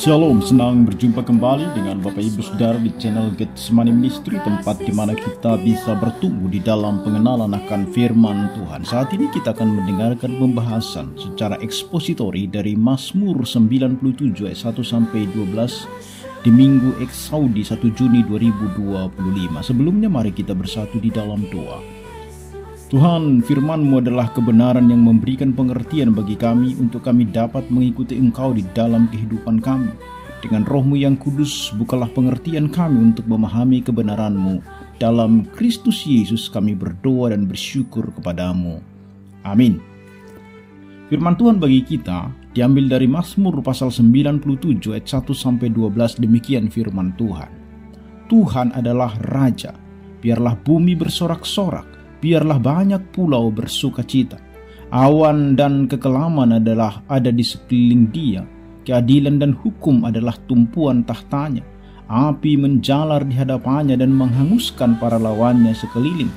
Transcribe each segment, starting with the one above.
Shalom, senang berjumpa kembali dengan Bapak Ibu Saudara di channel Getsemani Ministry, tempat di mana kita bisa bertumbuh di dalam pengenalan akan firman Tuhan. Saat ini kita akan mendengarkan pembahasan secara ekspositori dari Mazmur 97 ayat 1 sampai 12 di Minggu Eksaudi 1 Juni 2025. Sebelumnya mari kita bersatu di dalam doa. Tuhan, firman-Mu adalah kebenaran yang memberikan pengertian bagi kami untuk kami dapat mengikuti Engkau di dalam kehidupan kami. Dengan Roh-Mu yang kudus, bukalah pengertian kami untuk memahami kebenaran-Mu. Dalam Kristus Yesus kami berdoa dan bersyukur kepadamu. Amin. Firman Tuhan bagi kita diambil dari Mazmur pasal 97 ayat 1 sampai 12. Demikian firman Tuhan. Tuhan adalah Raja, biarlah bumi bersorak-sorak. Biarlah banyak pulau bersukacita. Awan dan kekelaman adalah ada di sekeliling dia. Keadilan dan hukum adalah tumpuan tahtanya. Api menjalar di hadapannya dan menghanguskan para lawannya sekeliling.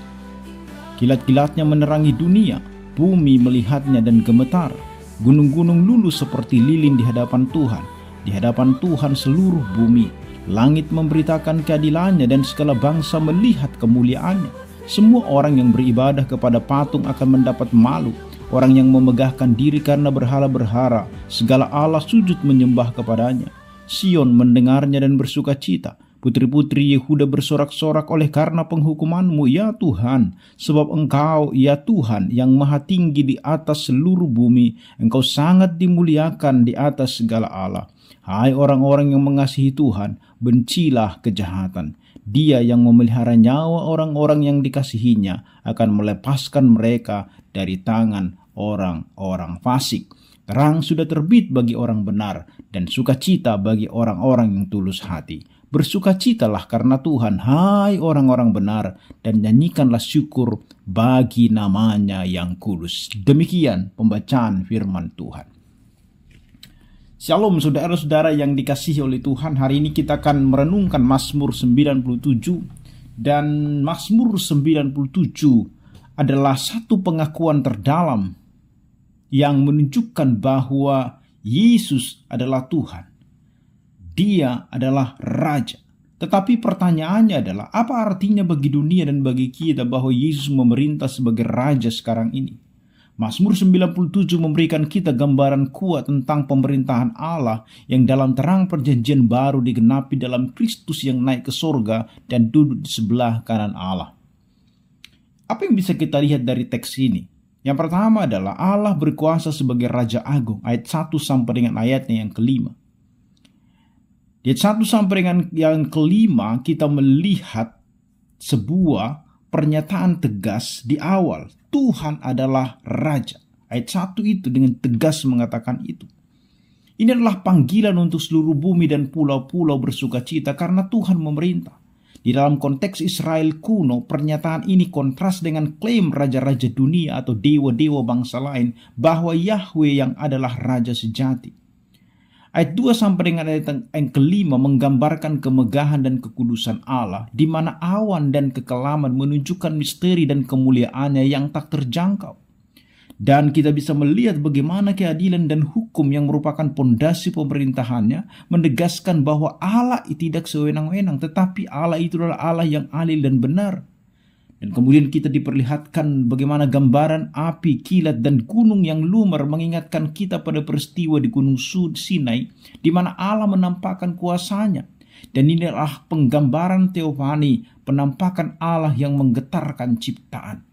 Kilat-kilatnya menerangi dunia. Bumi melihatnya dan gemetar. Gunung-gunung luluh seperti lilin di hadapan Tuhan. Di hadapan Tuhan seluruh bumi. Langit memberitakan keadilannya dan segala bangsa melihat kemuliaannya. Semua orang yang beribadah kepada patung akan mendapat malu. Orang yang memegahkan diri karena berhala-berhala, segala Allah sujud menyembah kepadanya. Sion mendengarnya dan bersukacita. Putri-putri Yehuda bersorak-sorak oleh karena penghukuman-Mu, ya Tuhan. Sebab Engkau, ya Tuhan, yang maha tinggi di atas seluruh bumi. Engkau sangat dimuliakan di atas segala Allah. Hai orang-orang yang mengasihi Tuhan, bencilah kejahatan. Dia yang memelihara nyawa orang-orang yang dikasihinya akan melepaskan mereka dari tangan orang-orang fasik. Terang sudah terbit bagi orang benar dan sukacita bagi orang-orang yang tulus hati. Bersukacitalah karena Tuhan, hai orang-orang benar, dan nyanyikanlah syukur bagi namanya yang kudus. Demikian pembacaan firman Tuhan. Shalom saudara-saudara yang dikasihi oleh Tuhan. Hari ini kita akan merenungkan Mazmur 97. Dan Mazmur 97 adalah satu pengakuan terdalam yang menunjukkan bahwa Yesus adalah Tuhan. Dia adalah Raja. Tetapi pertanyaannya adalah, apa artinya bagi dunia dan bagi kita bahwa Yesus memerintah sebagai Raja sekarang ini? Mazmur 97 memberikan kita gambaran kuat tentang pemerintahan Allah yang dalam terang perjanjian baru digenapi dalam Kristus yang naik ke sorga dan duduk di sebelah kanan Allah. Apa yang bisa kita lihat dari teks ini? Yang pertama adalah Allah berkuasa sebagai Raja Agung, ayat 1 sampai dengan ayatnya yang kelima. Di ayat 1 sampai dengan yang kelima kita melihat sebuah pernyataan tegas di awal. Tuhan adalah Raja. Ayat 1 itu dengan tegas mengatakan itu. Ini adalah panggilan untuk seluruh bumi dan pulau-pulau bersukacita karena Tuhan memerintah. Di dalam konteks Israel kuno, pernyataan ini kontras dengan klaim raja-raja dunia atau dewa-dewa bangsa lain bahwa Yahweh yang adalah Raja sejati. Ayat 2 sampai dengan ayat yang kelima menggambarkan kemegahan dan kekudusan Allah, di mana awan dan kekelaman menunjukkan misteri dan kemuliaannya yang tak terjangkau. Dan kita bisa melihat bagaimana keadilan dan hukum yang merupakan pondasi pemerintahannya menegaskan bahwa Allah tidak sewenang-wenang, tetapi Allah itu adalah Allah yang adil dan benar. Dan kemudian kita diperlihatkan bagaimana gambaran api, kilat, dan gunung yang lumer mengingatkan kita pada peristiwa di Gunung Sinai, di mana Allah menampakkan kuasanya. Dan ini adalah penggambaran teofani, penampakan Allah yang menggetarkan ciptaan.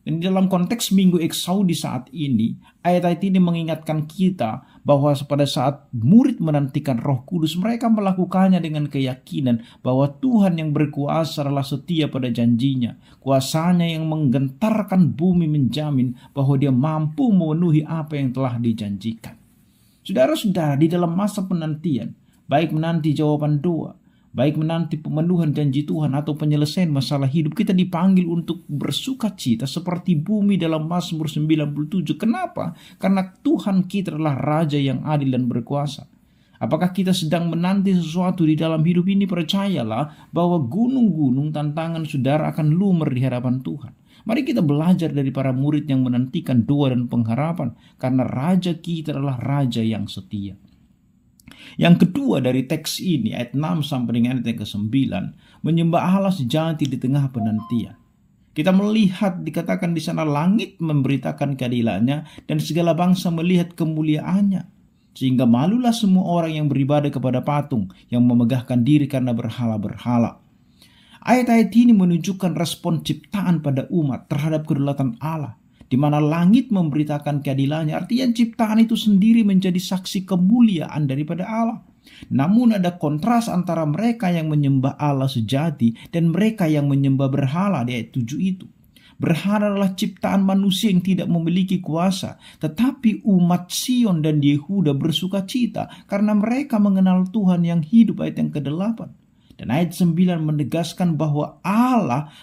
Dan dalam konteks Minggu Eksaudi saat ini, ayat-ayat ini mengingatkan kita bahwa pada saat murid menantikan Roh Kudus, mereka melakukannya dengan keyakinan bahwa Tuhan yang berkuasa adalah setia pada janjinya. Kuasanya yang menggentarkan bumi menjamin bahwa dia mampu memenuhi apa yang telah dijanjikan. Saudara-saudara, di dalam masa penantian, baik menanti jawaban doa, baik menanti pemenuhan janji Tuhan atau penyelesaian masalah hidup, kita dipanggil untuk bersukacita seperti bumi dalam Mazmur 97. Kenapa? Karena Tuhan kita adalah Raja yang adil dan berkuasa. Apakah kita sedang menanti sesuatu di dalam hidup ini? Percayalah bahwa gunung-gunung tantangan saudara akan lumer di hadapan Tuhan. Mari kita belajar dari para murid yang menantikan doa dan pengharapan, karena Raja kita adalah Raja yang setia. Yang kedua dari teks ini, ayat 6 sampai dengan ayat yang ke-9, menyembah Allah sejati di tengah penantian. Kita melihat dikatakan di sana langit memberitakan keadilannya dan segala bangsa melihat kemuliaannya. Sehingga malulah semua orang yang beribadah kepada patung yang memegahkan diri karena berhala-berhala. Ayat-ayat ini menunjukkan respon ciptaan pada umat terhadap kedaulatan Allah, di mana langit memberitakan keadilannya. Artinya ciptaan itu sendiri menjadi saksi kemuliaan daripada Allah. Namun ada kontras antara mereka yang menyembah Allah sejati dan mereka yang menyembah berhala di ayat 7 itu. Berhala adalah ciptaan manusia yang tidak memiliki kuasa, tetapi umat Sion dan Yehuda bersuka cita karena mereka mengenal Tuhan yang hidup, ayat yang ke-8. Dan ayat 9 menegaskan bahwa Allah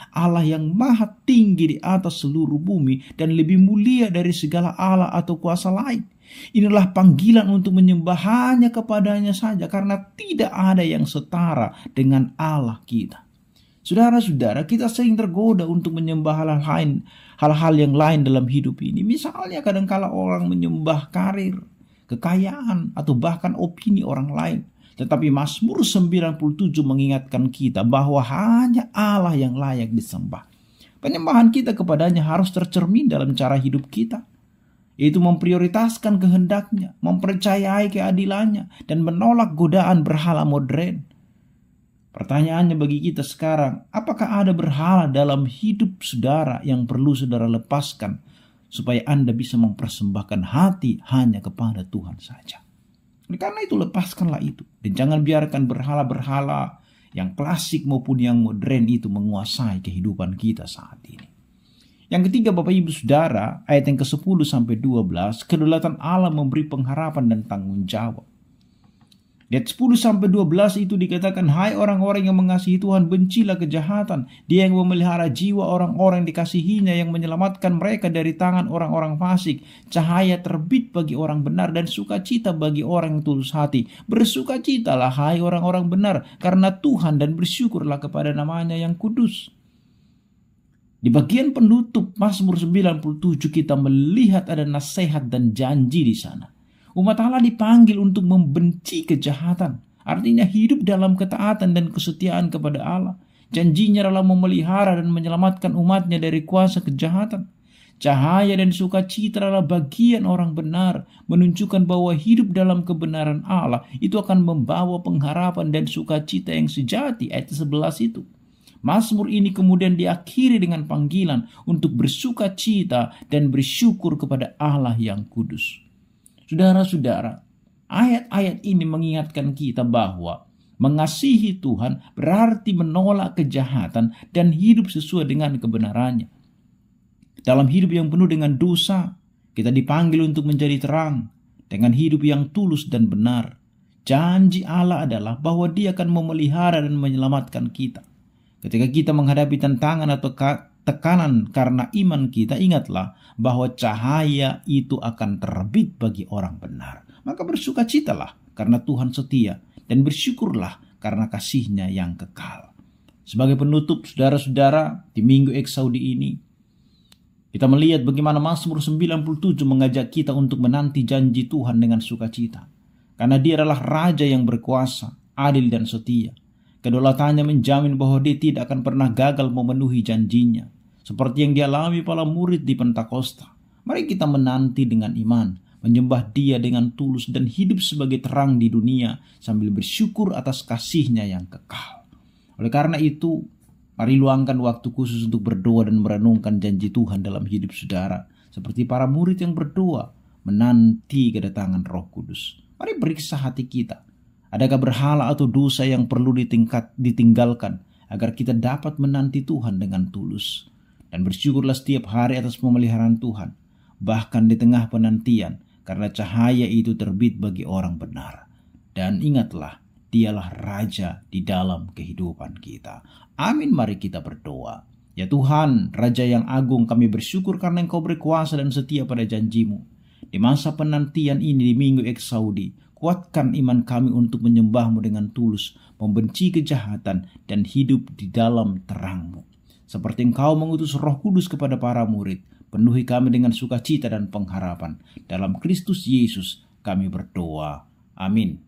yang maha tinggi di atas seluruh bumi dan lebih mulia dari segala Allah atau kuasa lain. Inilah panggilan untuk menyembah hanya kepadanya saja karena tidak ada yang setara dengan Allah kita. Saudara-saudara, kita sering tergoda untuk menyembah hal-hal yang lain dalam hidup ini. Misalnya kadangkala orang menyembah karir, kekayaan, atau bahkan opini orang lain. Tetapi Mazmur 97 mengingatkan kita bahwa hanya Allah yang layak disembah. Penyembahan kita kepadanya harus tercermin dalam cara hidup kita, yaitu memprioritaskan kehendaknya, mempercayai keadilannya, dan menolak godaan berhala modern. Pertanyaannya bagi kita sekarang, apakah ada berhala dalam hidup saudara yang perlu saudara lepaskan supaya Anda bisa mempersembahkan hati hanya kepada Tuhan saja? Karena itu lepaskanlah itu, dan jangan biarkan berhala-berhala yang klasik maupun yang modern itu menguasai kehidupan kita saat ini. Yang ketiga, Bapak Ibu Saudara, ayat yang ke-10 sampai 12, kedaulatan Allah memberi pengharapan dan tanggung jawab. Di ayat 10 sampai 12 itu dikatakan, hai orang-orang yang mengasihi Tuhan, bencilah kejahatan. Dia yang memelihara jiwa orang-orang yang dikasihinya, yang menyelamatkan mereka dari tangan orang-orang fasik. Cahaya terbit bagi orang benar dan sukacita bagi orang yang tulus hati. Bersukacitalah hai orang-orang benar karena Tuhan, dan bersyukurlah kepada namanya yang kudus. Di bagian penutup Mazmur 97 kita melihat ada nasihat dan janji di sana. Umat Allah dipanggil untuk membenci kejahatan. Artinya hidup dalam ketaatan dan kesetiaan kepada Allah. Janjinya adalah memelihara dan menyelamatkan umatnya dari kuasa kejahatan. Cahaya dan sukacita adalah bagian orang benar, menunjukkan bahwa hidup dalam kebenaran Allah itu akan membawa pengharapan dan sukacita yang sejati. Ayat 11 itu. Mazmur ini kemudian diakhiri dengan panggilan untuk bersukacita dan bersyukur kepada Allah yang kudus. Saudara-saudara, ayat-ayat ini mengingatkan kita bahwa mengasihi Tuhan berarti menolak kejahatan dan hidup sesuai dengan kebenarannya. Dalam hidup yang penuh dengan dosa, kita dipanggil untuk menjadi terang dengan hidup yang tulus dan benar. Janji Allah adalah bahwa Dia akan memelihara dan menyelamatkan kita. Ketika kita menghadapi tantangan atau tekanan karena iman kita, ingatlah bahwa cahaya itu akan terbit bagi orang benar. Maka bersukacitalah karena Tuhan setia, dan bersyukurlah karena kasih-Nya yang kekal. Sebagai penutup, saudara-saudara, di Minggu Eksaudi ini, kita melihat bagaimana Mazmur 97 mengajak kita untuk menanti janji Tuhan dengan sukacita. Karena Dia adalah Raja yang berkuasa, adil dan setia. Kedaulatannya menjamin bahwa Dia tidak akan pernah gagal memenuhi janjinya. Seperti yang dialami para murid di Pentakosta. Mari kita menanti dengan iman, menyembah Dia dengan tulus dan hidup sebagai terang di dunia sambil bersyukur atas kasih-Nya yang kekal. Oleh karena itu, mari luangkan waktu khusus untuk berdoa dan merenungkan janji Tuhan dalam hidup saudara. Seperti para murid yang berdoa, menanti kedatangan Roh Kudus. Mari periksa hati kita. Adakah berhala atau dosa yang perlu ditinggalkan agar kita dapat menanti Tuhan dengan tulus? Dan bersyukurlah setiap hari atas pemeliharaan Tuhan, bahkan di tengah penantian, karena cahaya itu terbit bagi orang benar. Dan ingatlah, Dialah Raja di dalam kehidupan kita. Amin, mari kita berdoa. Ya Tuhan, Raja yang agung, kami bersyukur karena Engkau berkuasa dan setia pada janji-Mu. Di masa penantian ini di Minggu Eksaudi, kuatkan iman kami untuk menyembah-Mu dengan tulus, membenci kejahatan, dan hidup di dalam terang-Mu. Seperti Engkau mengutus Roh Kudus kepada para murid, penuhi kami dengan sukacita dan pengharapan. Dalam Kristus Yesus kami berdoa. Amin.